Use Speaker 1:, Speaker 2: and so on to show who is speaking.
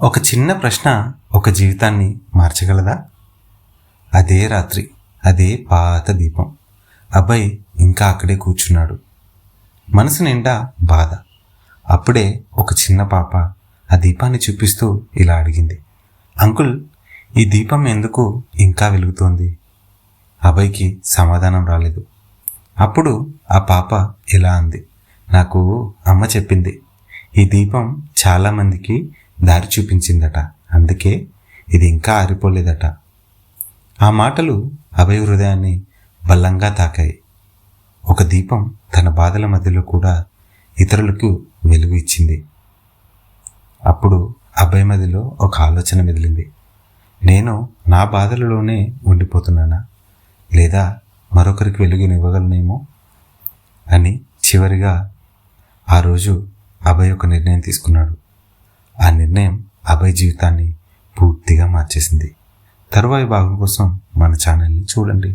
Speaker 1: ఒక చిన్న ప్రశ్న ఒక జీవితాన్ని మార్చగలదా? అదే రాత్రి, అదే పాత దీపం. అబ్బాయి ఇంకా అక్కడే కూర్చున్నాడు, మనసు నిండా బాధ. అప్పుడే ఒక చిన్న పాప ఆ దీపాన్ని చూపిస్తూ ఇలా అడిగింది, అంకుల్, ఈ దీపం ఎందుకు ఇంకా వెలుగుతోంది? అబ్బాయికి సమాధానం రాలేదు. అప్పుడు ఆ పాప ఇలా అంది, నాకు అమ్మ చెప్పింది, ఈ దీపం చాలామందికి దారి చూపించిందట, అందుకే ఇది ఇంకా ఆరిపోలేదట. ఆ మాటలు అభయ్ హృదయాన్ని బలంగా తాకాయి. ఒక దీపం తన బాధల మధ్యలో కూడా ఇతరులకు వెలుగు ఇచ్చింది. అప్పుడు అభయ్ మధ్యలో ఒక ఆలోచన మెదిలింది, నేను నా బాధలలోనే ఉండిపోతున్నానా, లేదా మరొకరికి వెలుగునివ్వగలనేమో అని. చివరిగా ఆ రోజు అభయ్ ఒక నిర్ణయం తీసుకున్నాడు. ఆ నిర్ణయం అభయ్ జీవితాన్ని పూర్తిగా మార్చేసింది. తరువాయి భాగం కోసం మన ఛానల్ని చూడండి.